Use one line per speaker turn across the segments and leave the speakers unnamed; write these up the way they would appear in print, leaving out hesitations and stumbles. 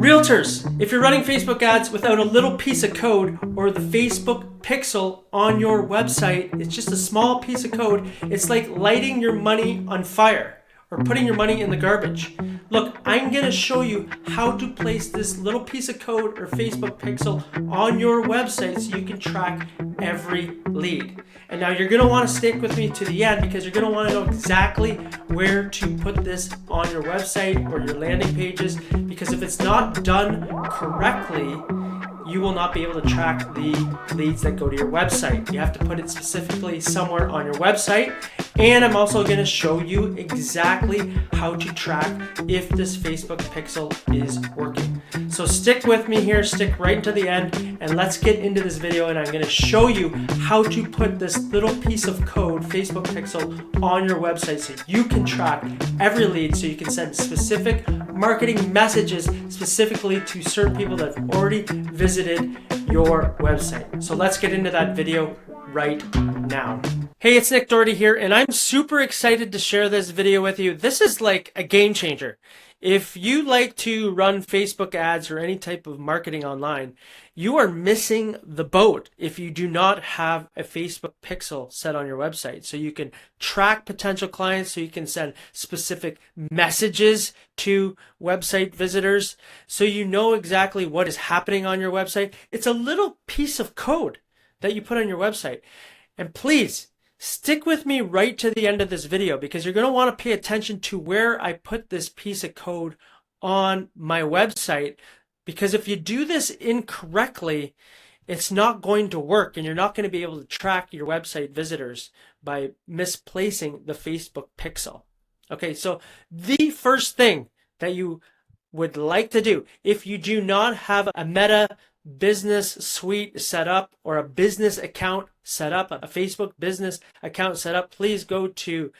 Realtors, if you're running Facebook ads without a little piece of code or the Facebook pixel on your website, it's just a small piece of code. It's like lighting your money on fire or putting your money in the garbage. Look, I'm going to show you how to place this little piece of code or Facebook pixel on your website so you can track every lead. And now you're going to want to stick with me to the end because you're going to want to know exactly where to put this on your website or your landing pages, because if it's not done correctly, you will not be able to track the leads that go to your website. You have to put it specifically somewhere on your website. And I'm also going to show you exactly how to track if this Facebook pixel is working. So stick with me here, stick right into the end, and let's get into this video. And I'm going to show you how to put this little piece of code, Facebook pixel, on your website so you can track every lead, so you can send specific marketing messages specifically to certain people that have already visited your website. So let's get into that video right now. Hey, it's Nick Doherty here, and I'm super excited to share this video with you. This is like a game changer. If you like to run Facebook ads or any type of marketing online, you are missing the boat if you do not have a Facebook pixel set on your website. So you can track potential clients, so you can send specific messages to website visitors, so you know exactly what is happening on your website. It's a little piece of code that you put on your website. And please, stick with me right to the end of this video, because you're going to want to pay attention to where I put this piece of code on my website. Because if you do this incorrectly, it's not going to work, and you're not going to be able to track your website visitors by misplacing the Facebook pixel. Okay, so the first thing that you would like to do, if you do not have a Meta Business Suite set up or a business account set up, a Facebook business account set up, please go to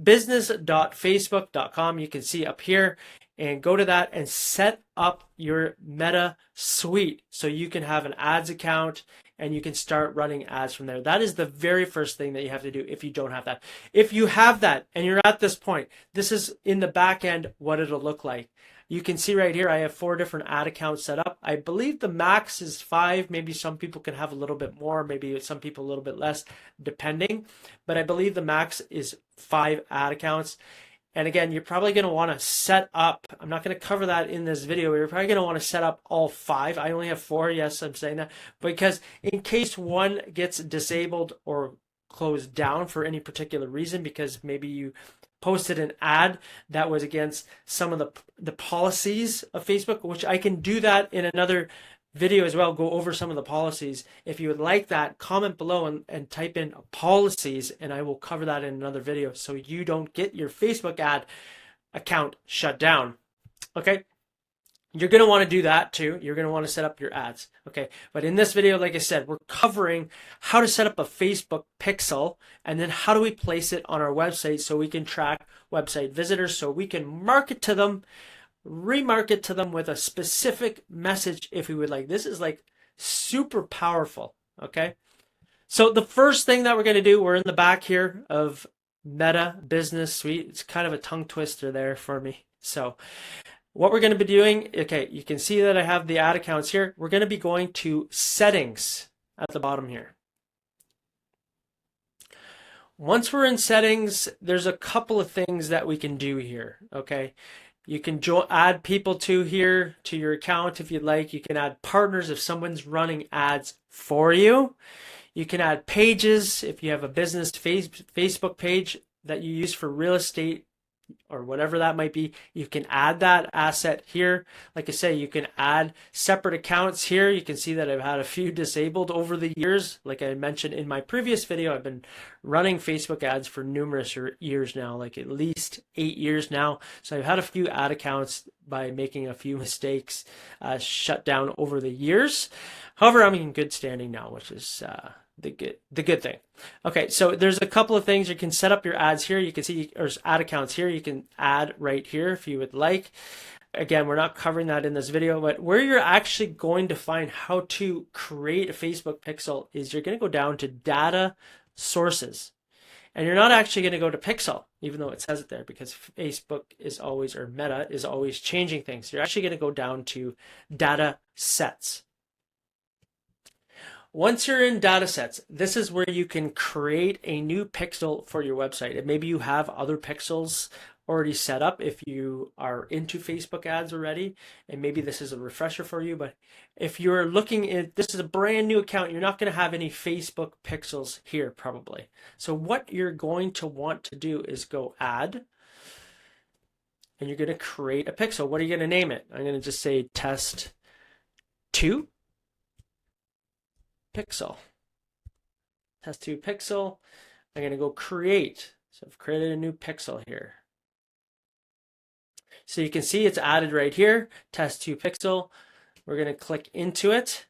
business.facebook.com. You can see up here, and go to that and set up your Meta Suite so you can have an ads account and you can start running ads from there. That is the very first thing that you have to do if you don't have that. If you have that and you're at this point, this is in the back end what it'll look like. You can see right here, I have 4 different ad accounts set up. I believe the max is 5. Maybe some people can have a little bit more, maybe some people a little bit less, depending. But I believe the max is 5 ad accounts. And again, you're probably going to want to set up, I'm not going to cover that in this video, but you're probably going to want to set up all 5. I only have 4, yes, I'm saying that, because in case one gets disabled or closed down for any particular reason, because maybe you posted an ad that was against some of the policies of Facebook, which I can do that in another video as well, go over some of the policies. If you would like that, comment below and type in policies, and I will cover that in another video so you don't get your Facebook ad account shut down. Okay, you're going to want to do that too. You're going to want to set up your ads. Okay, but in this video, like I said, we're covering how to set up a Facebook pixel, and then how do we place it on our website so we can track website visitors, so we can market to them, remarket to them with a specific message if we would like. This is like super powerful. Okay, so the first thing that we're going to do, we're in the back here of Meta Business Suite. It's kind of a tongue twister there for me. So what we're going to be doing, okay, you can see that I have the ad accounts here. We're going to be going to settings at the bottom here. Once we're in settings, there's a couple of things that we can do here. Okay, you can add people to here, to your account if you'd like. You can add partners if someone's running ads for you. You can add pages if you have a business Facebook page that you use for real estate or whatever that might be. You can add that asset here. Like I say, you can add separate accounts here. You can see that I've had a few disabled over the years. Like I mentioned in my previous video, I've been running Facebook ads for numerous years now, like at least 8 years now. So I've had a few ad accounts by making a few mistakes shut down over the years. However, I'm in good standing now, which is the good thing. Okay, so there's a couple of things. You can set up your ads here. You can see there's ad accounts here. You can add right here if you would like. Again, we're not covering that in this video, but where you're actually going to find how to create a Facebook pixel is you're going to go down to data sources. And you're not actually going to go to pixel, even though it says it there, because Facebook is always, or Meta is always changing things. You're actually going to go down to data sets. Once you're in data sets, this is where you can create a new pixel for your website. And maybe you have other pixels already set up if you are into Facebook ads already, and maybe this is a refresher for you. But if you're looking at, this is a brand new account, you're not going to have any Facebook pixels here probably. So what you're going to want to do is go add, and you're going to create a pixel. What are you going to name it? I'm going to just say test 2 pixel. Test 2 pixel. I'm going to go create. So I've created a new pixel here. So you can see it's added right here, test 2 pixel. We're going to click into it,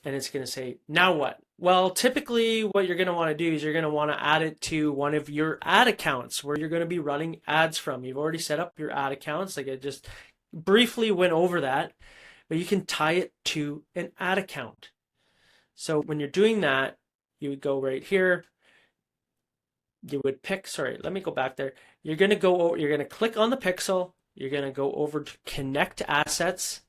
and it's going to say, now what? Well, typically what you're going to want to do is you're going to want to add it to one of your ad accounts where you're going to be running ads from. You've already set up your ad accounts. Like I just briefly went over that, but you can tie it to an ad account. So when you're doing that, you would go right here. You would pick, sorry, let me go back there. You're going to go over, you're going to click on the pixel. You're going to go over to connect assets,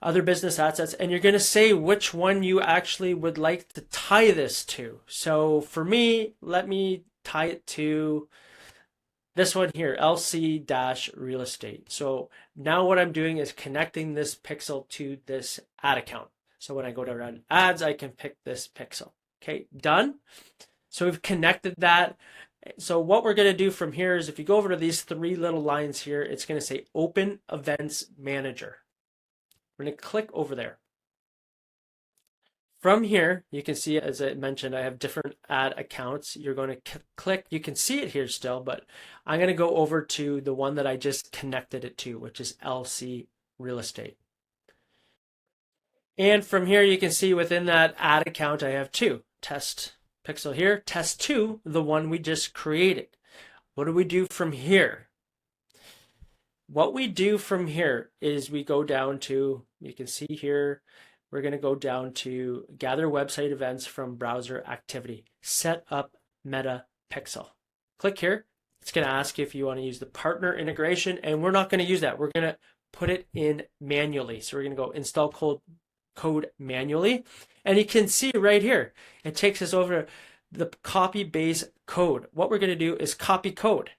other business assets, and you're going to say which one you actually would like to tie this to. So for me, let me tie it to this one here, LC-real estate. So now what I'm doing is connecting this pixel to this ad account. So when I go to run ads, I can pick this pixel. Okay, done. So we've connected that. So what we're going to do from here is if you go over to these 3 little lines here, it's going to say Open Events Manager. We're going to click over there. From here, you can see, as I mentioned, I have different ad accounts. You're going to click, you can see it here still, but I'm going to go over to the one that I just connected it to, which is LC Real Estate. And from here, you can see within that ad account, I have 2. Test pixel here, test 2, the one we just created. What do we do from here? What we do from here is we go down to, you can see here, we're going to go down to gather website events from browser activity, set up Meta Pixel. Click here. It's going to ask you if you want to use the partner integration, and we're not going to use that. We're going to put it in manually. So we're going to go install code manually, and you can see right here it takes us over the copy base code. What we're going to do is copy code,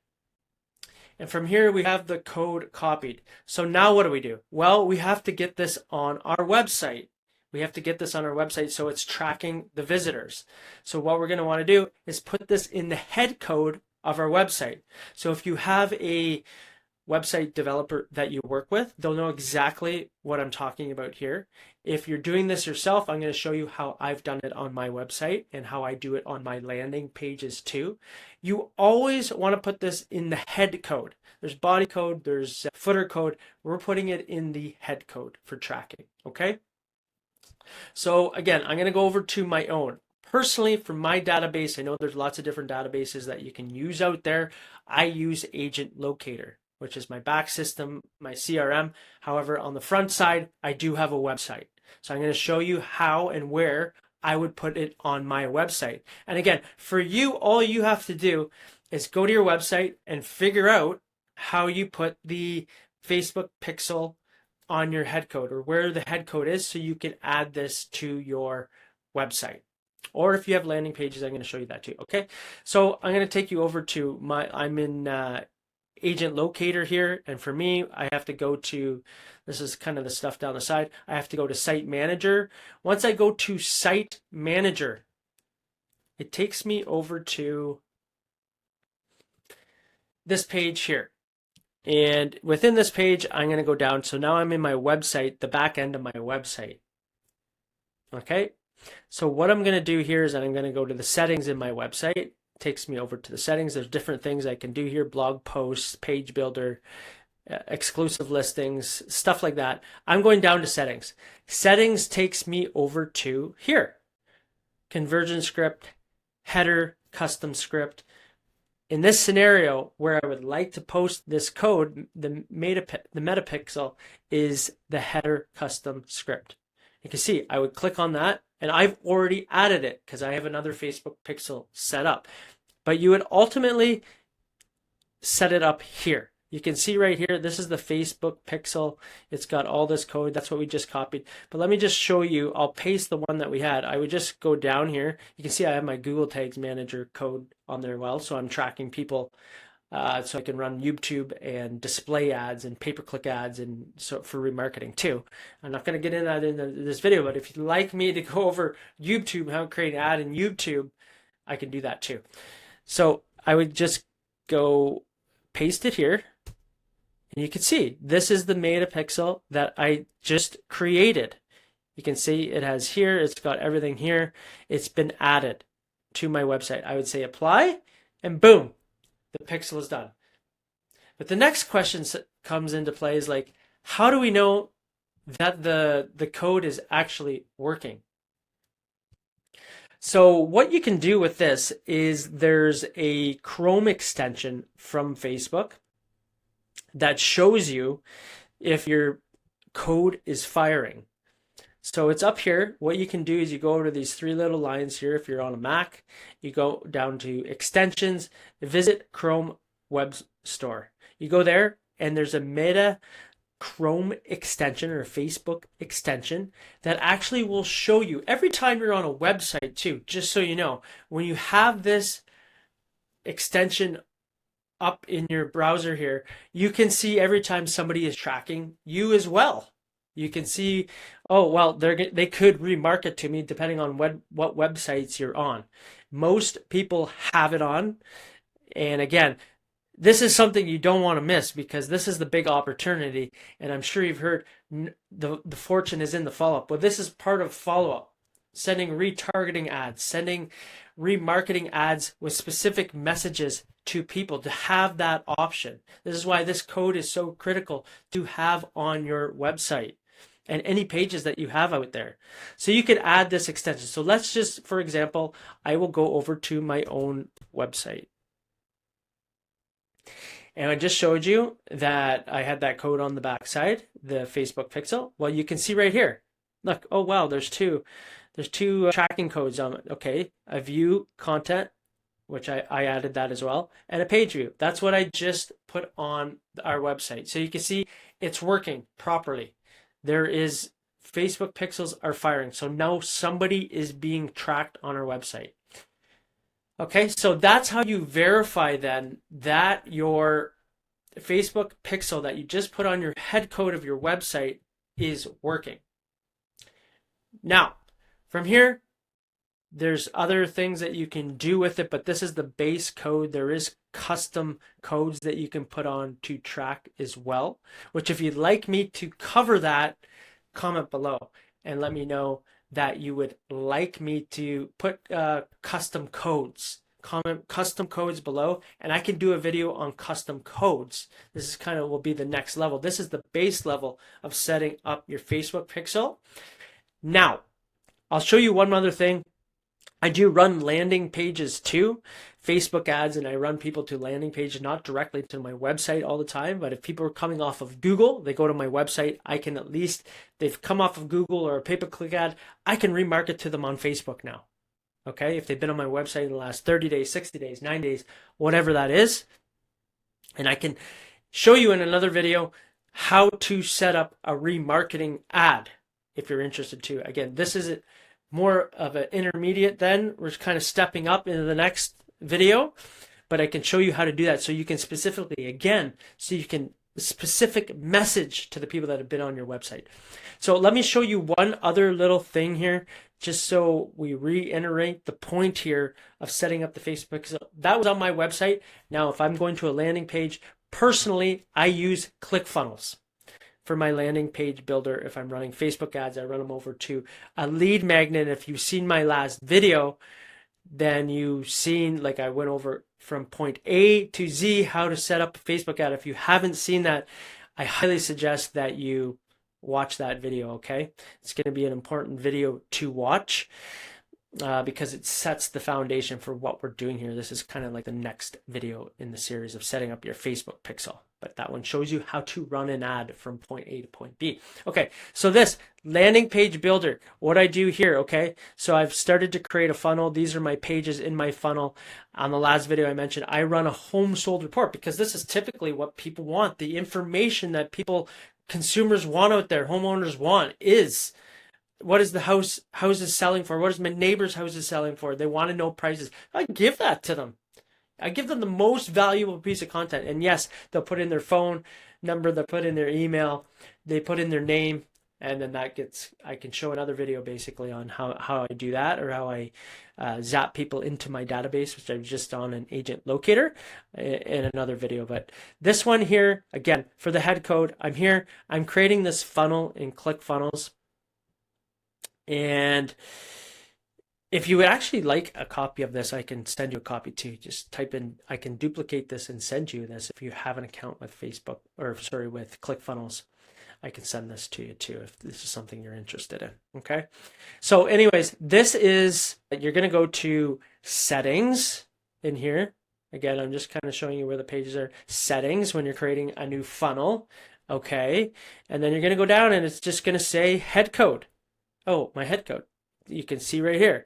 and from here we have the code copied. So now what do we do? Well, we have to get this on our website. We have to get this on our website so it's tracking the visitors. So what we're going to want to do is put this in the head code of our website. So if you have a website developer that you work with, they'll know exactly what I'm talking about here. If you're doing this yourself, I'm going to show you how I've done it on my website and how I do it on my landing pages too. You always want to put this in the head code. There's body code, there's footer code. We're putting it in the head code for tracking, okay? So again, I'm going to go over to my own. Personally, for my database, I know there's lots of different databases that you can use out there. I use Agent Locator, which is my back system, my CRM. However, on the front side, I do have a website. So I'm going to show you how and where I would put it on my website. And again, for you, all you have to do is go to your website and figure out how you put the Facebook pixel on your head code, or where the head code is, so you can add this to your website. Or if you have landing pages, I'm going to show you that too. Okay. So I'm going to take you over to I'm in Agent Locator here, and for me, I have to go to, this is kind of the stuff down the side, I have to go to Site Manager. Once I go to Site Manager, it takes me over to this page here, and within this page I'm going to go down. So now I'm in my website, the back end of my website. Okay, so what I'm going to do here is that I'm going to go to the settings in my website. Takes me over to the settings. There's different things I can do here: blog posts, page builder, exclusive listings, stuff like that. I'm going down to settings. Settings takes me over to here: conversion script, header, custom script. In this scenario where I would like to post this code, the metapixel is the header custom script. You can see I would click on that, And I've already added it because I have another Facebook pixel set up. But you would ultimately set it up here. You can see right here, this is the Facebook pixel. It's got all this code. That's what we just copied. But let me just show you. I'll paste the one that we had. I would just go down here. You can see I have my Google Tags Manager code on there well. So I'm tracking people so I can run YouTube and display ads and pay-per-click ads and so for remarketing too. I'm not going to get into that in this video, but if you'd like me to go over YouTube, how to create an ad in YouTube, I can do that too. So I would just go paste it here. And you can see this is the metapixel that I just created. You can see it has here, it's got everything here. It's been added to my website. I would say apply and boom, the pixel is done. But the next question comes into play is like, how do we know that the code is actually working? So what you can do with this is there's a Chrome extension from Facebook that shows you if your code is firing. So it's up here. What you can do is you go over to these three little lines here. If you're on a Mac, you go down to extensions, visit Chrome Web Store. You go there and there's a Meta Chrome extension or a Facebook extension that actually will show you every time you're on a website too, just so you know, when you have this extension up in your browser here, you can see every time somebody is tracking you as well. You can see, oh, well, they could remarket to me depending on what websites you're on. Most people have it on. And again, this is something you don't want to miss because this is the big opportunity. And I'm sure you've heard the fortune is in the follow-up. But this is part of follow-up. Sending retargeting ads, sending remarketing ads with specific messages to people to have that option. This is why this code is so critical to have on your website and any pages that you have out there. So you could add this extension. So let's just, for example, I will go over to my own website. And I just showed you that I had that code on the back side, the Facebook pixel. Well, you can see right here. Look, oh wow, there's two tracking codes on it. Okay, a view content, which I added that as well, and a page view. That's what I just put on our website. So you can see it's working properly. There is Facebook pixels are firing. So now somebody is being tracked on our website. Okay, so that's how you verify then that your Facebook pixel that you just put on your head code of your website is working. Now, from here, there's other things that you can do with it, but this is the base code. There is custom codes that you can put on to track as well, which if you'd like me to cover that, comment below and let me know that you would like me to put custom codes. Comment custom codes below and I can do a video on custom codes. This is kind of will be the next level. This is the base level of setting up your Facebook pixel. Now, I'll show you one other thing. I do run landing pages too, Facebook ads, and I run people to landing pages, not directly to my website all the time, but if people are coming off of Google, they go to my website, I can at least, they've come off of Google or a pay-per-click ad, I can remarket to them on Facebook now. Okay, if they've been on my website in the last 30 days, 60 days, 9 days, whatever that is. And I can show you in another video how to set up a remarketing ad if you're interested too. Again, this is more of an intermediate then. We're kind of stepping up into the next video, but I can show you how to do that so you can specifically, again, so you can specific message to the people that have been on your website. So let me show you one other little thing here, just so we reiterate the point here of setting up the Facebook. So that was on my website. Now, if I'm going to a landing page, personally, I use ClickFunnels for my landing page builder. If I'm running Facebook ads, I run them over to a lead magnet. If you've seen my last video, then you've seen, like I went over from point A to Z, how to set up a Facebook ad. If you haven't seen that, I highly suggest that you watch that video, okay? It's going to be an important video to watch because it sets the foundation for what we're doing here. This is kind of like the next video in the series of setting up your Facebook pixel. but that one shows you how to run an ad from point A to point B. Okay, so this landing page builder, what I do here, okay, so I've started to create a funnel. These are my pages in my funnel. On the last video I mentioned, I run a home sold report because this is typically what people want. The information that consumers want out there, homeowners want, is what is the houses selling for? What is my neighbor's houses selling for? They want to know prices. I give that to them. I give them the most valuable piece of content. And yes, they'll put in their phone number, they'll put in their email, they put in their name, and then I can show another video basically on how I do that, or how I zap people into my database, which I've just on an agent locator in another video. But this one here, again, for the head code, I'm creating this funnel in ClickFunnels. And if you would actually like a copy of this, I can send you a copy too. Just type in, I can duplicate this and send you this if you have an account with Facebook, with ClickFunnels. I can send this to you too if this is something you're interested in. Okay. So anyways, you're going to go to settings in here. Again, I'm just kind of showing you where the pages are. Settings when you're creating a new funnel. Okay. And then you're going to go down and it's just going to say head code. Oh, my head code. You can see right here.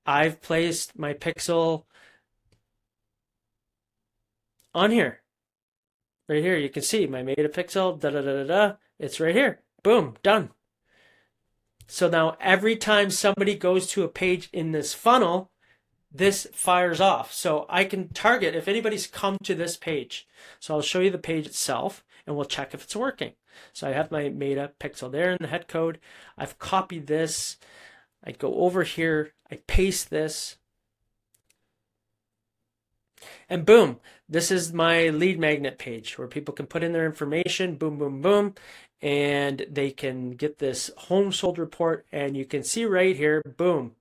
I've placed my pixel on here. Right here, you can see my meta pixel, it's right here. Boom, done. So now every time somebody goes to a page in this funnel, this fires off. So I can target if anybody's come to this page. So I'll show you the page itself and we'll check if it's working. So I have my meta pixel there in the head code. I've copied this. I go over here, I paste this, and boom, this is my lead magnet page where people can put in their information, boom, boom, boom, and they can get this home sold report. And you can see right here, boom,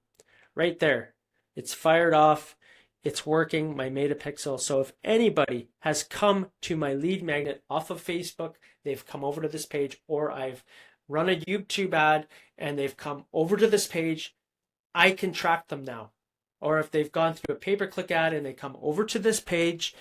right there, it's fired off. It's working, my meta pixel. So if anybody has come to my lead magnet off of Facebook, they've come over to this page, or I've run a YouTube ad and they've come over to this page, I can track them now. Or if they've gone through a pay-per-click ad and they come over to this page,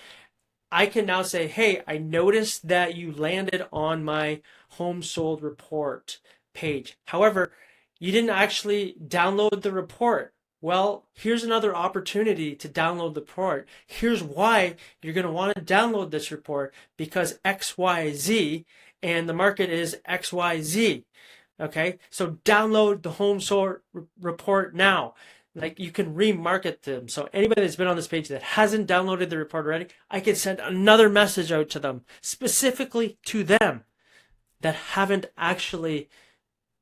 I can now say, hey, I noticed that you landed on my home sold report page. However, you didn't actually download the report. Well, here's another opportunity to download the report. Here's why you're going to want to download this report, because XYZ, and the market is XYZ. Okay, so download the home sold report now. Like, you can remarket them. So anybody that's been on this page that hasn't downloaded the report already, I can send another message out to them, specifically to them that haven't actually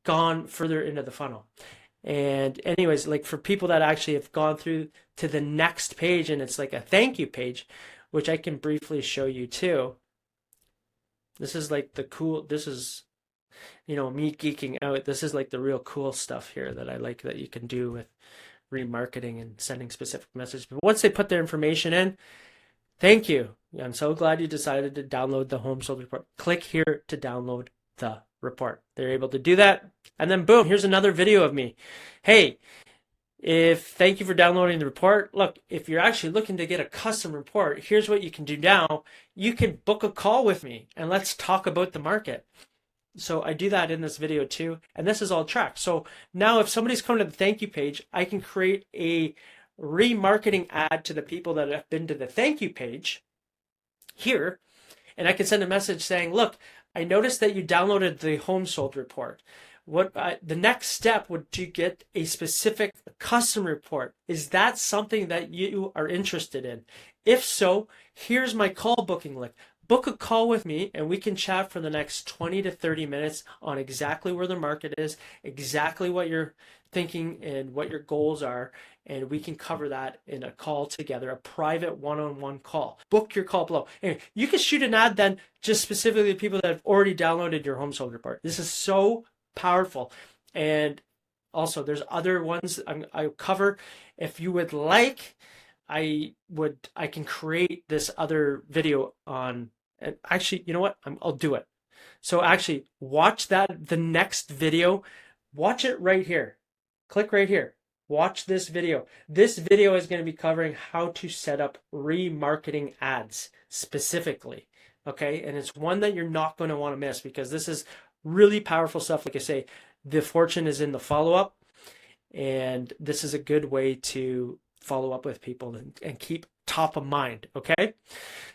gone further into the funnel. And anyways, like for people that actually have gone through to the next page and it's like a thank you page, which I can briefly show you too. This is like this is, me geeking out. This is like the real cool stuff here that I like that you can do with remarketing and sending specific messages. But once they put their information in, thank you. I'm so glad you decided to download the home sold report. Click here to download the report. They're able to do that. And then boom, here's another video of me. Hey, thank you for downloading the report. Look, if you're actually looking to get a custom report, here's what you can do now. You can book a call with me and let's talk about the market. So I do that in this video too. And this is all tracked. So now if somebody's coming to the thank you page, I can create a remarketing ad to the people that have been to the thank you page here. And I can send a message saying, look, I noticed that you downloaded the home sold report. The next step would to get a specific custom report. Is that something that you are interested in? If so, here's my call booking link. Book a call with me and we can chat for the next 20 to 30 minutes on exactly where the market is, exactly what you're thinking and what your goals are. And we can cover that in a call together, a private one-on-one call. Book your call below. Anyway, you can shoot an ad then just specifically to people that have already downloaded your home sold report. This is so powerful. And also there's other ones I cover. If you would like, I can create this other video on, and actually, you know what? I'll do it. So actually watch the next video, watch it right here. Click right here. Watch this video. This video is going to be covering how to set up remarketing ads specifically. Okay, and it's one that you're not going to want to miss, because this is really powerful stuff. Like I say, the fortune is in the follow-up, and this is a good way to follow up with people and keep top of mind. Okay,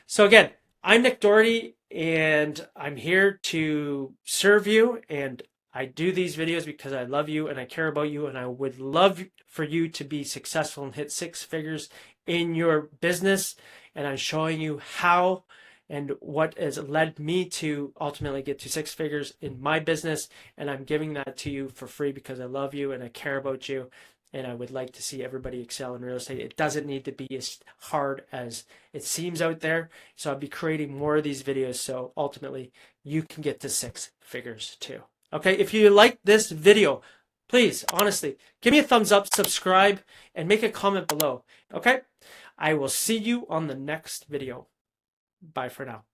so again, I'm Nick Doherty, and I'm here to serve you, and I do these videos because I love you and I care about you, and I would love for you to be successful and hit six figures in your business. And I'm showing you how and what has led me to ultimately get to six figures in my business. And I'm giving that to you for free because I love you and I care about you. And I would like to see everybody excel in real estate. It doesn't need to be as hard as it seems out there. So I'll be creating more of these videos so ultimately you can get to six figures too. Okay, if you like this video, please, honestly, give me a thumbs up, subscribe, and make a comment below. Okay, I will see you on the next video. Bye for now.